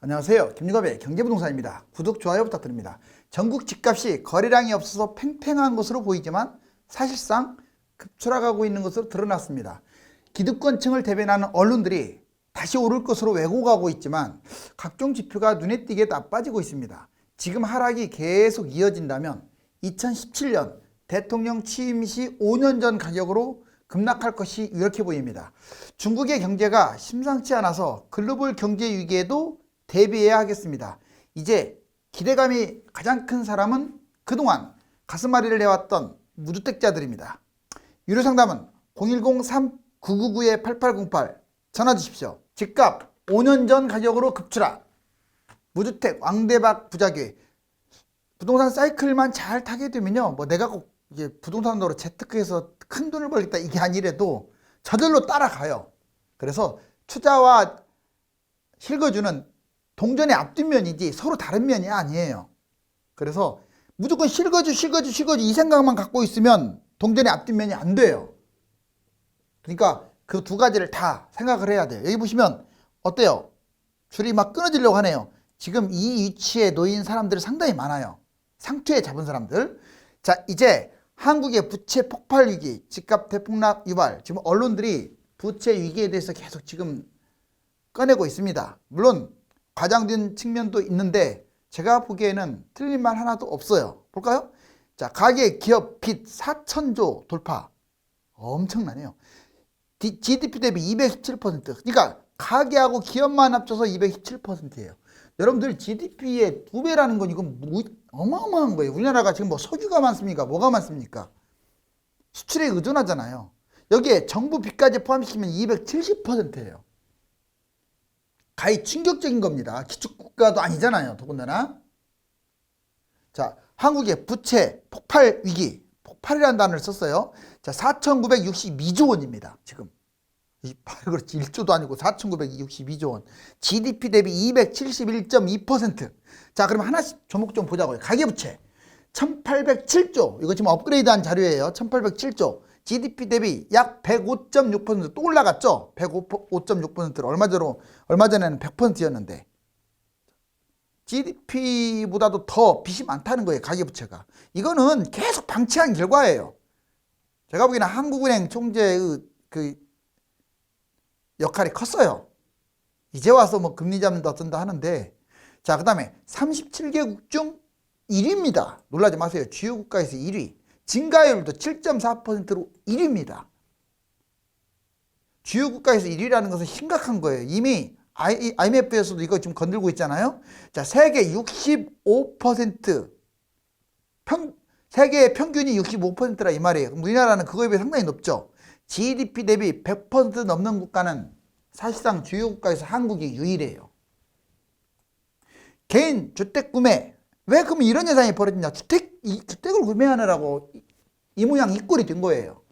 안녕하세요. 김유갑의 경제부동산입니다. 구독, 좋아요 부탁드립니다. 전국 집값이 거래량이 없어서 팽팽한 것으로 보이지만 사실상 급추락하고 있는 것으로 드러났습니다. 기득권층을 대변하는 언론들이 다시 오를 것으로 왜곡하고 있지만 각종 지표가 눈에 띄게 나빠지고 있습니다. 지금 하락이 계속 이어진다면 2017년 대통령 취임 시 5년 전 가격으로 급락할 것이 유력해 보입니다. 중국의 경제가 심상치 않아서 글로벌 경제 위기에도 대비해야 하겠습니다. 이제 기대감이 가장 큰 사람은 그동안 가슴앓이를 해왔던 무주택자들입니다. 유료상담은 010-3999-8808 전화 주십시오. 집값 5년 전 가격으로 급추락, 무주택 왕대박 부자기. 부동산 사이클만 잘 타게 되면요, 내가 꼭 이제 부동산으로 재테크해서 큰 돈을 벌겠다 이게 아니래도 저절로 따라가요. 그래서 투자와 실거주는 동전의 앞뒷면이지 서로 다른 면이 아니에요. 그래서 무조건 실거주 이 생각만 갖고 있으면 동전의 앞뒷면이 안 돼요. 그러니까 그 두 가지를 다 생각을 해야 돼요. 여기 보시면 어때요? 줄이 막 끊어지려고 하네요. 지금 이 위치에 놓인 사람들이 상당히 많아요. 상투에 잡은 사람들. 자, 이제 한국의 부채 폭발 위기, 집값 대폭락 유발, 지금 언론들이 부채 위기에 대해서 계속 지금 꺼내고 있습니다. 물론 과장된 측면도 있는데 제가 보기에는 틀린 말 하나도 없어요. 볼까요? 자, 가계 기업 빚 4천조 돌파. 엄청나네요. GDP 대비 217%. 그러니까 가계하고 기업만 합쳐서 217%예요. 여러분들 GDP의 2배라는 건 이건 어마어마한 거예요. 우리나라가 지금 뭐 석유가 많습니까? 뭐가 많습니까? 수출에 의존하잖아요. 여기에 정부 빚까지 포함시키면 270%예요. 가히 충격적인 겁니다. 기축국가도 아니잖아요. 더군다나. 자, 한국의 부채 폭발 위기, 폭발이라는 단어를 썼어요. 자, 4,962조 원입니다. 지금. 그렇지. 1조도 아니고 4,962조 원. GDP 대비 271.2%. 자, 그럼 하나씩 조목 좀 보자고요. 가계부채 1,807조. 이거 지금 업그레이드한 자료예요. 1,807조. GDP 대비 약 105.6%. 또 올라갔죠? 105.6%를 얼마 전에는 100%였는데 GDP보다도 더 빚이 많다는 거예요. 가계부채가. 이거는 계속 방치한 결과예요. 제가 보기에는 한국은행 총재의 그 역할이 컸어요. 이제 와서 뭐 금리 잡는다 어쩐다 하는데, 자, 그 다음에 37개국 중 1위입니다. 놀라지 마세요. 주요 국가에서 1위. 증가율도 7.4%로 1위입니다. 주요 국가에서 1위라는 것은 심각한 거예요. 이미 IMF에서도 이거 지금 건들고 있잖아요. 자, 세계 65%, 세계의 평균이 65%라 이 말이에요. 우리나라는 그거에 비해 상당히 높죠. GDP 대비 100% 넘는 국가는 사실상 주요 국가에서 한국이 유일해요. 개인 주택 구매. 왜 그러면 이런 현상이 벌어지냐? 주택을 구매하느라고 이 모양 이 꼴이 된 거예요.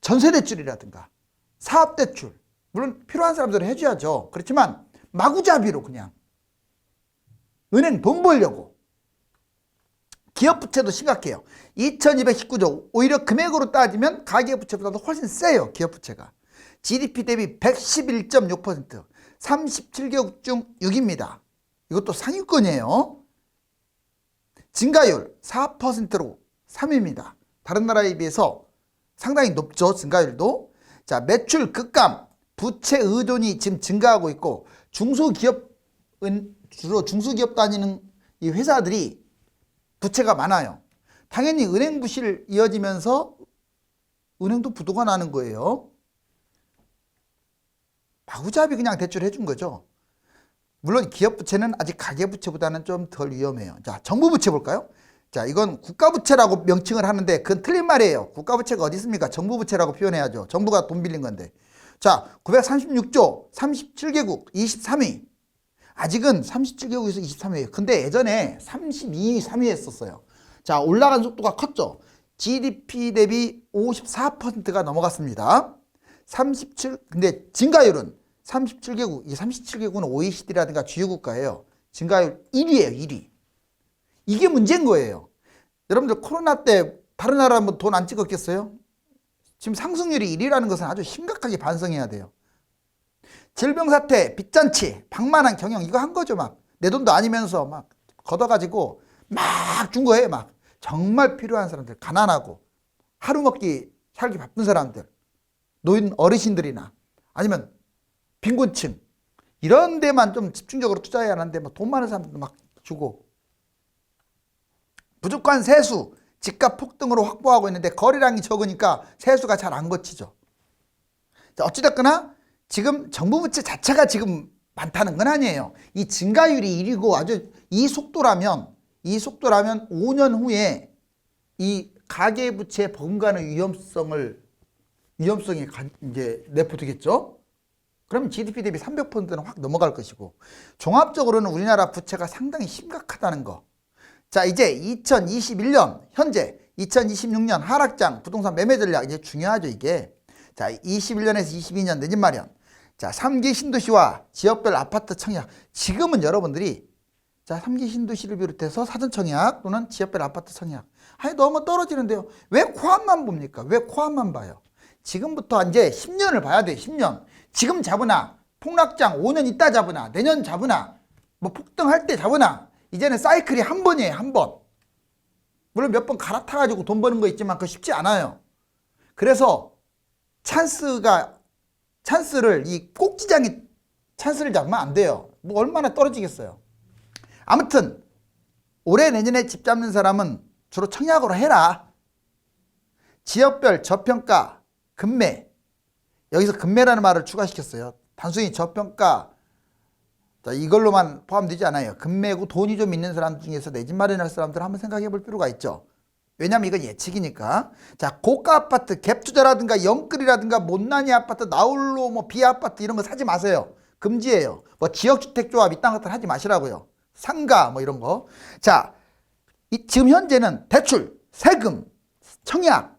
전세대출이라든가 사업대출. 물론 필요한 사람들은 해줘야죠. 그렇지만 마구잡이로 그냥 은행 돈 벌려고. 기업부채도 심각해요. 2,219조. 오히려 금액으로 따지면 가계부채보다도 훨씬 세요. 기업부채가. GDP 대비 111.6%. 37개국 중 6입니다. 이것도 상위권이에요. 증가율 4%로 3위입니다. 다른 나라에 비해서 상당히 높죠. 증가율도. 자, 매출 급감. 부채 의존이 지금 증가하고 있고 중소기업은 주로 중소기업 다니는 이 회사들이 부채가 많아요. 당연히 은행 부실 이어지면서 은행도 부도가 나는 거예요. 마구잡이 그냥 대출해 준 거죠. 물론 기업 부채는 아직 가계 부채보다는 좀 덜 위험해요. 자, 정부 부채 볼까요? 자, 이건 국가 부채라고 명칭을 하는데 그건 틀린 말이에요. 국가 부채가 어디 있습니까? 정부 부채라고 표현해야죠. 정부가 돈 빌린 건데. 자, 936조, 37개국 23위. 아직은 37개국에서 23위예요. 근데 예전에 32위, 3위 했었어요. 자, 올라간 속도가 컸죠. GDP 대비 54%가 넘어갔습니다. 근데 증가율은 37개국, 이 37개국은 OECD라든가 주요 국가예요. 증가율 1위예요, 1위. 이게 문제인 거예요. 여러분들 코로나 때 다른 나라 뭐 돈 안 찍었겠어요? 지금 상승률이 1위라는 것은 아주 심각하게 반성해야 돼요. 질병 사태, 빚잔치, 방만한 경영 이거 한 거죠. 막 내 돈도 아니면서 막 걷어가지고 막 준 거예요. 막 정말 필요한 사람들, 가난하고 하루 먹기 살기 바쁜 사람들, 노인 어르신들이나 아니면 빈곤층 이런 데만 좀 집중적으로 투자해야 하는데 뭐 돈 많은 사람들도 막 주고, 부족한 세수, 집값 폭등으로 확보하고 있는데 거래량이 적으니까 세수가 잘 안 거치죠. 자, 어찌됐거나 지금 정부 부채 자체가 지금 많다는 건 아니에요. 이 증가율이 1이고 아주 이 속도라면 5년 후에 이 가계부채 버금가는 위험성이 이제 내포되겠죠. 그러면 GDP 대비 300%는 확 넘어갈 것이고, 종합적으로는 우리나라 부채가 상당히 심각하다는 거. 자, 이제 2021년 현재 2026년 하락장 부동산 매매 전략 이제 중요하죠, 이게. 자, 21년에서 22년 내 집 마련. 자, 3기 신도시와 지역별 아파트 청약. 지금은 여러분들이 자, 3기 신도시를 비롯해서 사전 청약 또는 지역별 아파트 청약. 아니, 너무 떨어지는데요. 왜 코앞만 봅니까? 왜 코앞만 봐요? 지금부터 이제 10년을 봐야 돼요. 10년. 지금 잡으나, 폭락장 5년 있다 잡으나, 내년 잡으나, 뭐 폭등할 때 잡으나, 이제는 사이클이 한 번이에요. 한 번. 물론 몇 번 갈아타가지고 돈 버는 거 있지만 그거 쉽지 않아요. 그래서 찬스를 이 꼭지장이 찬스를 잡으면 안 돼요. 뭐 얼마나 떨어지겠어요. 아무튼 올해 내년에 집 잡는 사람은 주로 청약으로 해라. 지역별 저평가 금매. 여기서 금매라는 말을 추가시켰어요. 단순히 저평가 이걸로만 포함되지 않아요. 금매고 돈이 좀 있는 사람 중에서 내 집 마련할 사람들 한번 생각해 볼 필요가 있죠. 왜냐면 이건 예측이니까. 자, 고가 아파트, 갭 투자라든가 영끌이라든가 못난이 아파트, 나홀로 뭐 비아파트 이런 거 사지 마세요. 금지예요. 뭐 지역주택조합 이딴 것들 하지 마시라고요. 상가 뭐 이런 거. 자, 지금 현재는 대출, 세금, 청약,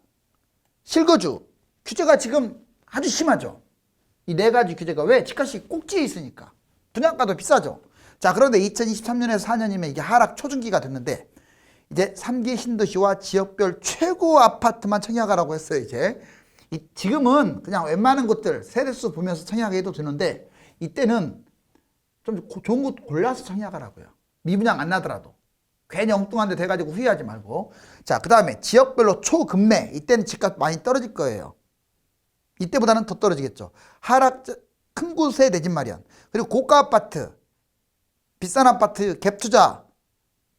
실거주 규제가 지금 아주 심하죠. 이 네 가지 규제가 왜? 집값이 꼭지에 있으니까. 분양가도 비싸죠. 자, 그런데 2023년에서 4년이면 이게 하락 초중기가 됐는데 이제 3기 신도시와 지역별 최고 아파트만 청약하라고 했어요. 이제 지금은 그냥 웬만한 곳들 세대수 보면서 청약해도 되는데 이때는 좀 좋은 곳 골라서 청약하라고요. 미분양 안 나더라도. 괜히 엉뚱한 데 돼가지고 후회하지 말고. 자, 그 다음에 지역별로 초급매. 이때는 집값 많이 떨어질 거예요. 이때보다는 더 떨어지겠죠. 큰 곳에 내 집 마련. 그리고 고가 아파트, 비싼 아파트, 갭 투자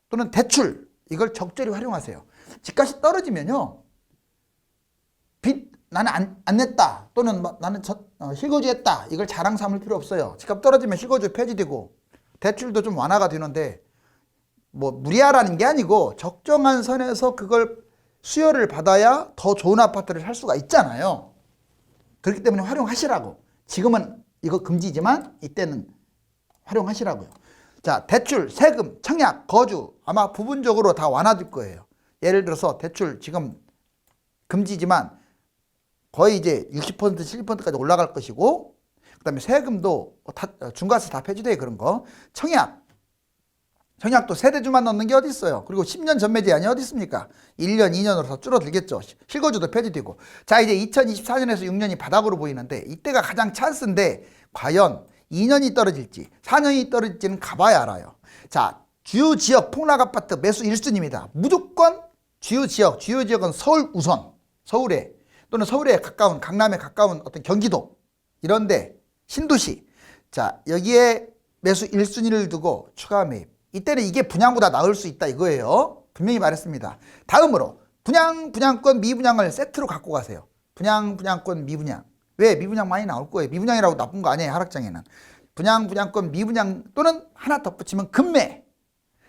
또는 대출 이걸 적절히 활용하세요. 집값이 떨어지면요. 빚 나는 안 냈다 또는 나는 실거주했다 이걸 자랑 삼을 필요 없어요. 집값 떨어지면 실거주 폐지되고 대출도 좀 완화가 되는데 뭐 무리하라는 게 아니고 적정한 선에서 그걸 수요를 받아야 더 좋은 아파트를 살 수가 있잖아요. 그렇기 때문에 활용하시라고. 지금은 이거 금지지만 이때는 활용하시라고요. 자, 대출, 세금, 청약, 거주 아마 부분적으로 다 완화될 거예요. 예를 들어서 대출 지금 금지지만 거의 이제 60% 70%까지 올라갈 것이고, 그 다음에 세금도 중과세 다 폐지돼요. 그런 거. 청약도 세대주만 넣는 게 어디 있어요. 그리고 10년 전매 제한이 어디 있습니까? 1년, 2년으로 더 줄어들겠죠. 실거주도 폐지되고. 자, 이제 2024년에서 6년이 바닥으로 보이는데 이때가 가장 찬스인데 과연 2년이 떨어질지 4년이 떨어질지는 가봐야 알아요. 자, 주요 지역 폭락 아파트 매수 1순위입니다. 무조건 주요 지역은 서울 우선, 서울에 또는 서울에 가까운 강남에 가까운 어떤 경기도 이런데 신도시. 자, 여기에 매수 1순위를 두고 추가 매입. 이때는 이게 분양보다 나을 수 있다 이거예요. 분명히 말했습니다. 다음으로 분양권, 미분양을 세트로 갖고 가세요. 분양권, 미분양. 왜? 미분양 많이 나올 거예요. 미분양이라고 나쁜 거 아니에요. 하락장에는. 분양권, 미분양 또는 하나 덧붙이면 금매.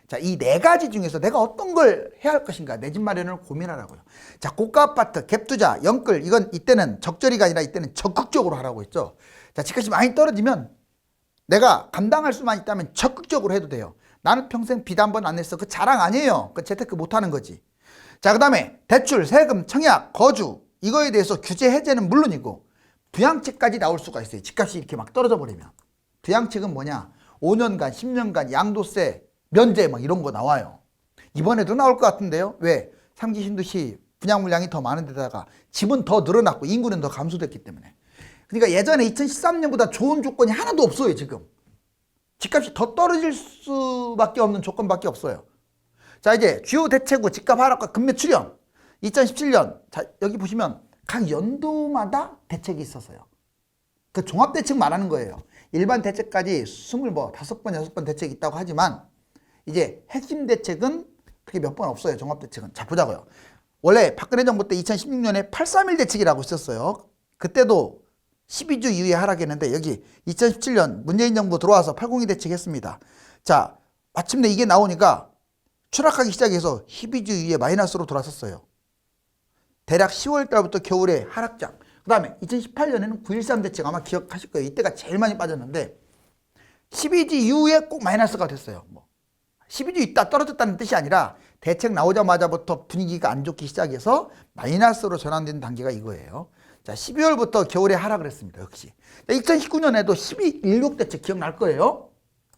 자, 이 네 가지 중에서 내가 어떤 걸 해야 할 것인가. 내 집 마련을 고민하라고요. 자, 고가 아파트, 갭투자, 영끌. 이건 이때는 적절히가 아니라 이때는 적극적으로 하라고 했죠. 자, 집값이 많이 떨어지면 내가 감당할 수만 있다면 적극적으로 해도 돼요. 나는 평생 빚 한 번 안 냈어. 그 자랑 아니에요. 그 재테크 못하는 거지. 자, 그 다음에 대출, 세금, 청약, 거주 이거에 대해서 규제 해제는 물론이고 부양책까지 나올 수가 있어요. 집값이 이렇게 막 떨어져 버리면. 부양책은 뭐냐? 5년간, 10년간 양도세 면제 막 이런 거 나와요. 이번에도 나올 것 같은데요. 왜? 3기 신도시 분양 물량이 더 많은 데다가 집은 더 늘어났고 인구는 더 감소됐기 때문에. 그러니까 예전에 2013년보다 좋은 조건이 하나도 없어요, 지금. 집값이 더 떨어질 수밖에 없는 조건밖에 없어요. 자, 이제 주요 대체구 집값 하락과 급매 출현. 2017년, 자, 여기 보시면 각 연도마다 대책이 있었어요. 그 종합 대책 말하는 거예요. 일반 대책까지 25번, 5번, 6번 대책이 있다고 하지만 이제 핵심 대책은 그게 몇 번 없어요. 종합 대책은. 자, 보자고요. 원래 박근혜 정부 때 2016년에 831 대책이라고 있었어요. 그때도 12주 이후에 하락했는데 여기 2017년 문재인 정부 들어와서 802 대책 했습니다. 자, 마침내 이게 나오니까 추락하기 시작해서 12주 이후에 마이너스로 돌아섰어요. 대략 10월 달부터 겨울에 하락장. 그 다음에 2018년에는 9.13 대책 아마 기억하실 거예요. 이때가 제일 많이 빠졌는데 12주 이후에 꼭 마이너스가 됐어요. 12주 있다 떨어졌다는 뜻이 아니라 대책 나오자마자부터 분위기가 안 좋기 시작해서 마이너스로 전환된 단계가 이거예요. 자, 12월부터 겨울에 하락을 했습니다. 역시. 2019년에도 12.16 대책 기억날 거예요.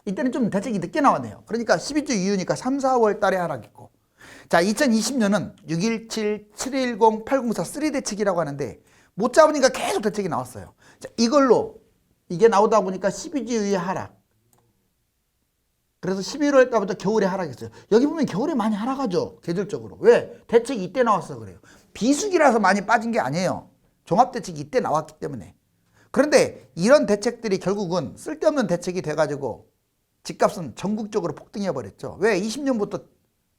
이때는 좀 대책이 늦게 나왔네요. 그러니까 12주 이후니까 3, 4월 달에 하락했고. 자, 2020년은 617, 710, 804 3대책이라고 하는데 못 잡으니까 계속 대책이 나왔어요. 자, 이걸로 이게 나오다 보니까 12주 이후에 하락. 그래서 11월 달부터 겨울에 하락했어요. 여기 보면 겨울에 많이 하락하죠. 계절적으로. 왜? 대책이 이때 나왔어 그래요. 비수기라서 많이 빠진 게 아니에요. 종합대책이 이때 나왔기 때문에. 그런데 이런 대책들이 결국은 쓸데없는 대책이 돼가지고 집값은 전국적으로 폭등해버렸죠. 왜? 20년부터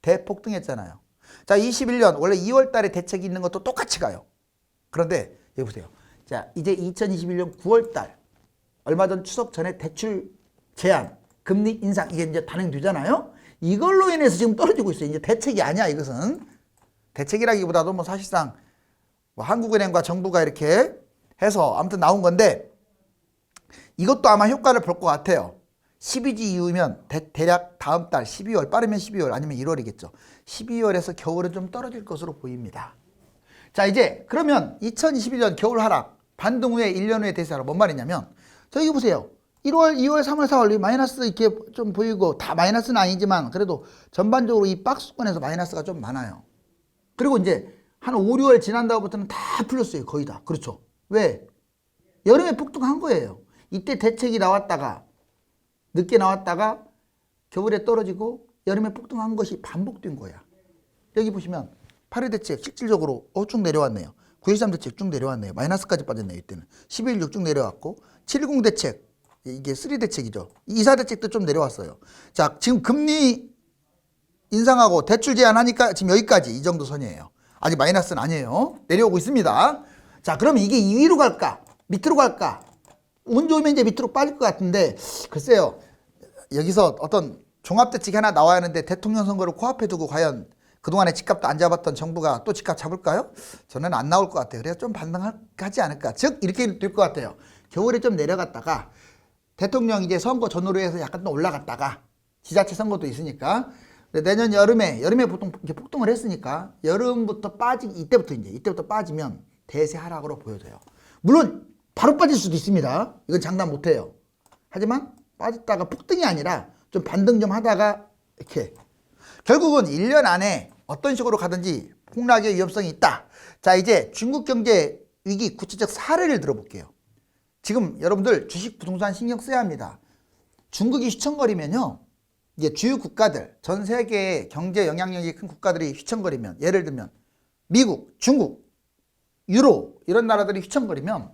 대폭등했잖아요. 자, 21년 원래 2월 달에 대책이 있는 것도 똑같이 가요. 그런데 여기 보세요. 자, 이제 2021년 9월 달 얼마 전 추석 전에 대출 제한, 금리 인상 이게 이제 단행되잖아요. 이걸로 인해서 지금 떨어지고 있어요. 이제 대책이 아니야, 이것은. 대책이라기보다도 뭐 사실상 뭐 한국은행과 정부가 이렇게 해서 아무튼 나온 건데 이것도 아마 효과를 볼 것 같아요. 12주 이후면 대략 다음 달 12월, 빠르면 12월 아니면 1월이겠죠. 12월에서 겨울은 좀 떨어질 것으로 보입니다. 자, 이제 그러면 2021년 겨울 하락, 반등 후에 1년 후에 대세하락 뭔 말이냐면 저기 보세요. 1월, 2월, 3월, 4월 마이너스 이렇게 좀 보이고 다 마이너스는 아니지만 그래도 전반적으로 이 박스권에서 마이너스가 좀 많아요. 그리고 이제 한 5, 6월 지난 다음부터는 다 풀렸어요. 거의 다. 그렇죠. 왜? 여름에 폭등한 거예요. 이때 대책이 나왔다가 늦게 나왔다가 겨울에 떨어지고 여름에 폭등한 것이 반복된 거야. 여기 보시면 8월 대책 실질적으로 쭉 내려왔네요. 9.13 대책 쭉 내려왔네요. 마이너스까지 빠졌네요. 이때는 11.6 쭉 내려왔고 7.10 대책 이게 3 대책이죠. 2.4 대책도 좀 내려왔어요. 자, 지금 금리 인상하고 대출 제한하니까 지금 여기까지 이 정도 선이에요. 아직 마이너스는 아니에요. 내려오고 있습니다. 자, 그러면 이게 2위로 갈까? 밑으로 갈까? 운 좋으면 이제 밑으로 빠질 것 같은데 글쎄요. 여기서 어떤 종합대책이 하나 나와야 하는데 대통령 선거를 코앞에 두고 과연 그동안에 집값도 안 잡았던 정부가 또 집값 잡을까요? 저는 안 나올 것 같아요. 그래서 좀 반등하지 않을까. 즉 이렇게 될 것 같아요. 겨울에 좀 내려갔다가 대통령 이제 선거 전후로 해서 약간 또 올라갔다가 지자체 선거도 있으니까 내년 여름에 보통 이렇게 폭등을 했으니까 여름부터 이때부터 빠지면 대세 하락으로 보여져요. 물론 바로 빠질 수도 있습니다. 이건 장담 못해요. 하지만 빠졌다가 폭등이 아니라 좀 반등 좀 하다가 이렇게 결국은 1년 안에 어떤 식으로 가든지 폭락의 위험성이 있다. 자, 이제 중국 경제 위기 구체적 사례를 들어볼게요. 지금 여러분들 주식 부동산 신경 써야 합니다. 중국이 휘청거리면요. 이게 주요 국가들, 전 세계의 경제 영향력이 큰 국가들이 휘청거리면 예를 들면 미국, 중국, 유로 이런 나라들이 휘청거리면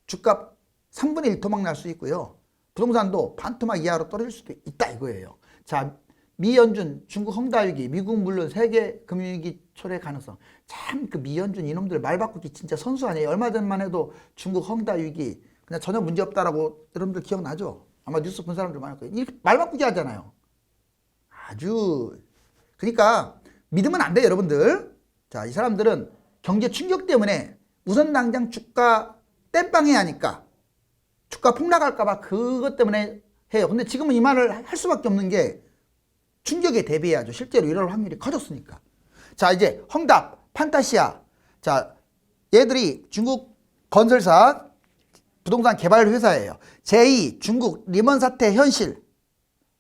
주가 3분의 1 토막 날 수 있고요. 부동산도 반토막 이하로 떨어질 수도 있다 이거예요. 자, 미연준, 중국 헝다위기, 미국 물론 세계 금융위기 초래 가능성. 참 그 미연준 이놈들 말 바꾸기 진짜 선수 아니에요. 얼마 전만 해도 중국 헝다위기 그냥 전혀 문제 없다라고 여러분들 기억나죠? 아마 뉴스 본 사람들 많을 거예요. 이렇게 말 바꾸기 하잖아요. 아주 그러니까 믿으면 안 돼요, 여러분들. 자, 이 사람들은 경제 충격 때문에 우선 당장 주가 땜빵해야 하니까 주가 폭락할까 봐 그것 때문에 해요. 근데 지금은 이 말을 할 수밖에 없는 게 충격에 대비해야죠. 실제로 이럴 확률이 커졌으니까. 자, 이제 헝답, 판타시아. 자, 얘들이 중국 건설사 부동산 개발 회사예요. 제2 중국 리먼 사태 현실.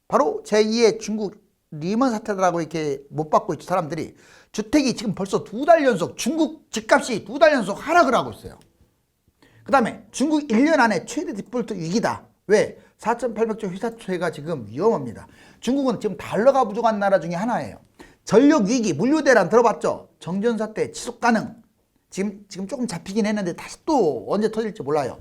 바로 제2의 중국 리먼 사태라고 이렇게 못 받고 있죠. 사람들이. 주택이 지금 벌써 2달 연속 중국 집값이 2달 연속 하락을 하고 있어요. 그 다음에 중국 1년 안에 최대 디폴트 위기다. 왜? 4,800조 회사채가 지금 위험합니다. 중국은 지금 달러가 부족한 나라 중에 하나예요. 전력 위기, 물류 대란 들어봤죠? 정전 사태 지속 가능. 지금 조금 잡히긴 했는데 다시 또 언제 터질지 몰라요.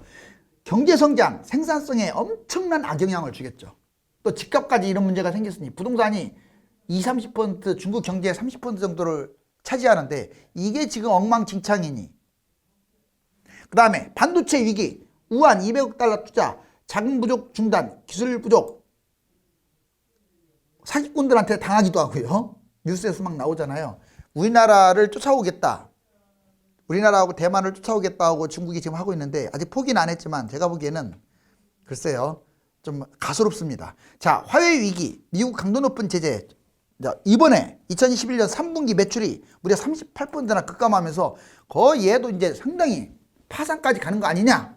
경제 성장, 생산성에 엄청난 악영향을 주겠죠. 또 집값까지 이런 문제가 생겼으니 부동산이 20-30% 중국 경제의 30% 정도를 차지하는데 이게 지금 엉망진창이니. 그 다음에 반도체 위기, 우한 200억 달러 투자, 자금 부족 중단, 기술 부족, 사기꾼들한테 당하기도 하고요. 뉴스에서 막 나오잖아요. 우리나라를 쫓아오겠다. 우리나라하고 대만을 쫓아오겠다 하고 중국이 지금 하고 있는데 아직 포기는 안 했지만 제가 보기에는 글쎄요. 좀 가소롭습니다. 자, 화웨이 위기, 미국 강도 높은 제재. 자, 이번에 2021년 3분기 매출이 무려 38%나 급감하면서 거의 얘도 이제 상당히 파산까지 가는 거 아니냐.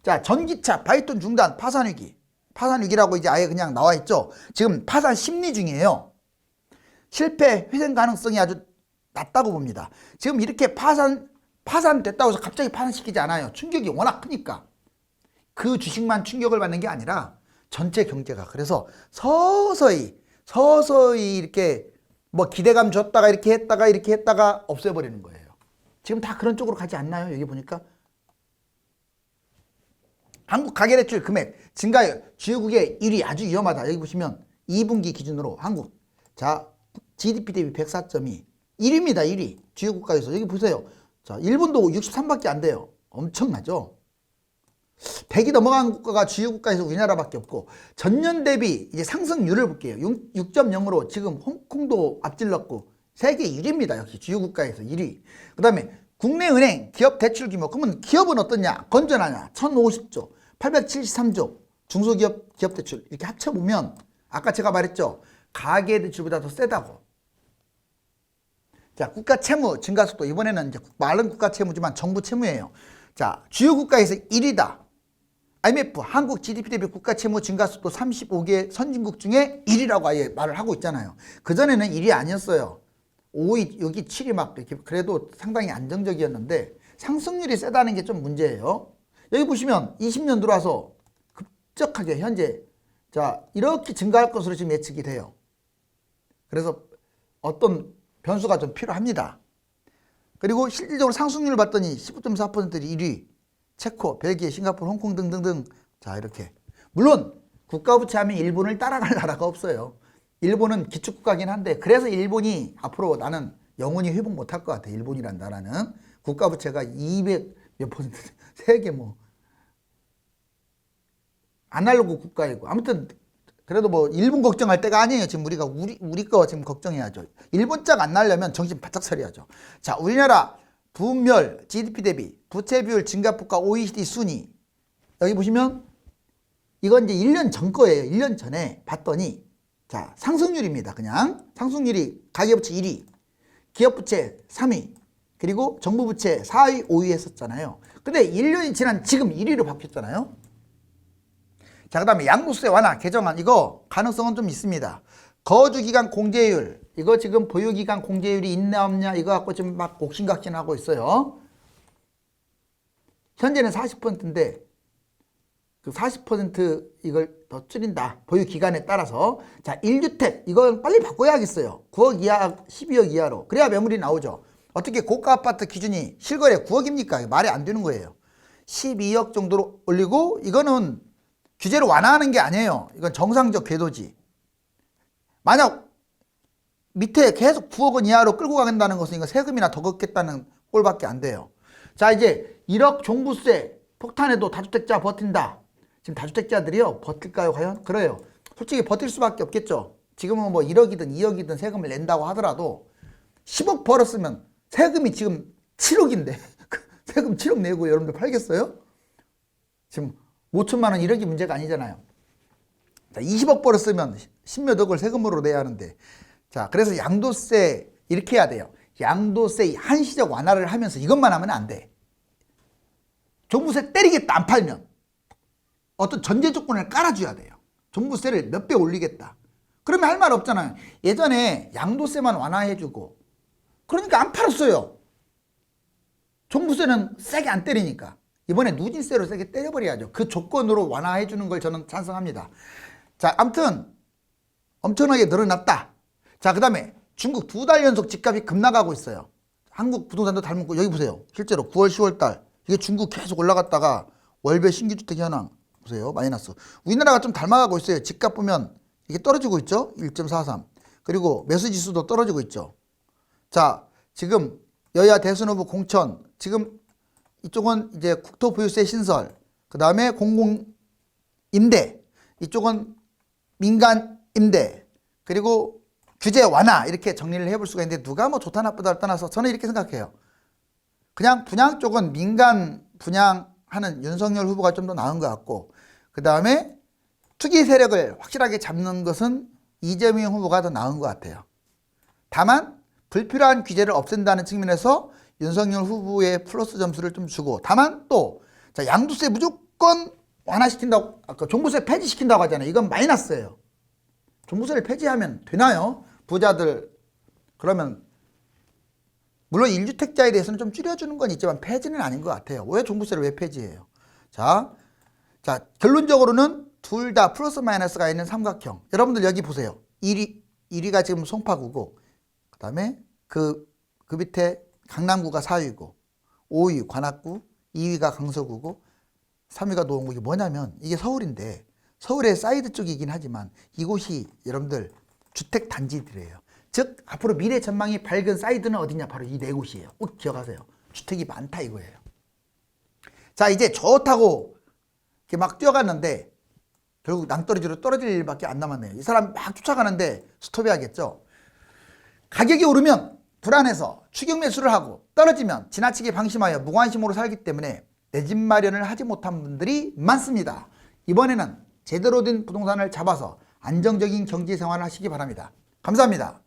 자, 전기차, 바이톤 중단, 파산 위기. 파산 위기라고 이제 아예 그냥 나와 있죠. 지금 파산 심리 중이에요. 실패, 회생 가능성이 아주 낮다고 봅니다. 지금 이렇게 파산됐다고 해서 갑자기 파산시키지 않아요. 충격이 워낙 크니까. 그 주식만 충격을 받는 게 아니라 전체 경제가. 그래서 서서히 이렇게 뭐 기대감 줬다가 이렇게 했다가 없애버리는 거예요. 지금 다 그런 쪽으로 가지 않나요? 여기 보니까. 한국 가계대출 금액 증가율 주요국의 1위 아주 위험하다. 여기 보시면 2분기 기준으로 한국. 자, GDP 대비 104.2. 1위입니다. 1위. 주요국가에서. 여기 보세요. 자, 일본도 63밖에 안 돼요. 엄청나죠? 100이 넘어간 국가가 주요국가에서 우리나라밖에 없고 전년 대비 이제 상승률을 볼게요. 6.0으로 지금 홍콩도 앞질렀고 세계 1위입니다. 역시 주요국가에서 1위. 그 다음에 국내은행 기업 대출 규모. 그러면 기업은 어떠냐? 건전하냐? 1050조, 873조. 중소기업 기업 대출 이렇게 합쳐보면 아까 제가 말했죠. 가계대출보다 더 세다고. 자, 국가 채무 증가 속도. 이번에는 이제 말은 국가 채무지만 정부 채무예요. 자, 주요 국가에서 1위다. IMF 한국 GDP 대비 국가 채무 증가 속도 35개 선진국 중에 1위라고 아예 말을 하고 있잖아요. 그전에는 1위 아니었어요. 5위, 여기 7위 막 이렇게 그래도 상당히 안정적이었는데 상승률이 세다는 게 좀 문제예요. 여기 보시면 20년 들어와서 급격하게 현재 자, 이렇게 증가할 것으로 지금 예측이 돼요. 그래서 어떤 변수가 좀 필요합니다. 그리고 실질적으로 상승률을 봤더니 15.4%를 1위, 체코, 벨기에, 싱가포르, 홍콩 등등등. 자, 이렇게. 물론 국가부채 하면 일본을 따라갈 나라가 없어요. 일본은 기축국가긴 한데 그래서 일본이 앞으로 나는 영원히 회복 못할 것 같아. 일본이란 나라는 국가부채가 200 몇 퍼센트, 세계 뭐 아날로그 국가이고. 아무튼 그래도 뭐 일본 걱정할 때가 아니에요. 지금 우리가 우리 거 지금 걱정해야죠. 일본 짝 안 날려면 정신 바짝 차려야죠. 자, 우리나라 분멸 GDP 대비 부채 비율 증가폭과 OECD 순위. 여기 보시면 이건 이제 1년 전 거예요. 1년 전에 봤더니 자, 상승률입니다. 그냥 상승률이 가계부채 1위, 기업부채 3위, 그리고 정부부채 4위, 5위 했었잖아요. 근데 1년이 지난 지금 1위로 바뀌었잖아요. 자, 그 다음에 양도세 완화 개정안. 이거 가능성은 좀 있습니다. 거주기간 공제율. 이거 지금 보유기간 공제율이 있나 없냐 이거 갖고 지금 막 옥신각신하고 있어요. 현재는 40%인데 그 40% 이걸 더 줄인다. 보유기간에 따라서. 자, 1주택. 이건 빨리 바꿔야겠어요. 9억 이하, 12억 이하로. 그래야 매물이 나오죠. 어떻게 고가 아파트 기준이 실거래 9억입니까? 말이 안 되는 거예요. 12억 정도로 올리고 이거는 규제를 완화하는 게 아니에요. 이건 정상적 궤도지. 만약 밑에 계속 9억 원 이하로 끌고 가겠다는 것은 이거 세금이나 더 걷겠다는 꼴밖에 안 돼요. 자, 이제 1억 종부세 폭탄에도 다주택자 버틴다. 지금 다주택자들이요 버틸까요 과연? 그래요. 솔직히 버틸 수밖에 없겠죠. 지금은 뭐 1억이든 2억이든 세금을 낸다고 하더라도 10억 벌었으면 세금이 지금 7억인데 세금 7억 내고 여러분들 팔겠어요? 지금 5천만 원 1억이 문제가 아니잖아요. 자, 20억 벌었으면 10몇 억을 세금으로 내야 하는데. 자, 그래서 양도세 이렇게 해야 돼요. 양도세 한시적 완화를 하면서 이것만 하면 안 돼. 종부세 때리겠다 안 팔면 어떤 전제 조건을 깔아줘야 돼요. 종부세를 몇 배 올리겠다. 그러면 할 말 없잖아요. 예전에 양도세만 완화해주고 그러니까 안 팔았어요. 종부세는 세게 안 때리니까. 이번에 누진세로 세게 때려버려야죠. 그 조건으로 완화해 주는 걸 저는 찬성합니다. 자, 아무튼 엄청나게 늘어났다. 자, 그 다음에 중국 2달 연속 집값이 급락하고 있어요. 한국 부동산도 닮은 거 여기 보세요. 실제로 9월 10월 달 이게 중국 계속 올라갔다가 월별 신규주택 현황 보세요. 마이너스. 우리나라가 좀 닮아가고 있어요. 집값 보면 이게 떨어지고 있죠. 1.43. 그리고 매수지수도 떨어지고 있죠. 자, 지금 여야 대선 후보 공천, 지금 이쪽은 이제 국토보유세 신설, 그 다음에 공공임대, 이쪽은 민간임대, 그리고 규제 완화 이렇게 정리를 해볼 수가 있는데 누가 뭐 좋다 나쁘다를 떠나서 저는 이렇게 생각해요. 그냥 분양 쪽은 민간 분양하는 윤석열 후보가 좀 더 나은 것 같고, 그 다음에 투기 세력을 확실하게 잡는 것은 이재명 후보가 더 나은 것 같아요. 다만 불필요한 규제를 없앤다는 측면에서 윤석열 후보의 플러스 점수를 좀 주고, 다만 또 자, 양도세 무조건 완화시킨다고, 아까 종부세 폐지시킨다고 하잖아요. 이건 마이너스예요. 종부세를 폐지하면 되나요? 부자들 그러면 물론 1주택자에 대해서는 좀 줄여주는 건 있지만 폐지는 아닌 것 같아요. 왜 종부세를 왜 폐지해요? 자 결론적으로는 둘 다 플러스 마이너스가 있는 삼각형. 여러분들 여기 보세요. 1위가 지금 송파구고, 그 다음에 그 밑에 강남구가 4위고, 5위 관악구, 2위가 강서구고, 3위가 노원구. 이게 뭐냐면 이게 서울인데 서울의 사이드 쪽이긴 하지만 이곳이 여러분들 주택 단지들이에요. 즉 앞으로 미래 전망이 밝은 사이드는 어디냐? 바로 이 네 곳이에요. 꼭 기억하세요. 주택이 많다 이거예요. 자, 이제 좋다고 이렇게 막 뛰어갔는데 결국 낭떠러지로 떨어질 일밖에 안 남았네요. 이 사람 막 쫓아가는데 스톱해야겠죠. 가격이 오르면 불안해서 추격 매수를 하고, 떨어지면 지나치게 방심하여 무관심으로 살기 때문에 내 집 마련을 하지 못한 분들이 많습니다. 이번에는 제대로 된 부동산을 잡아서 안정적인 경제 생활을 하시기 바랍니다. 감사합니다.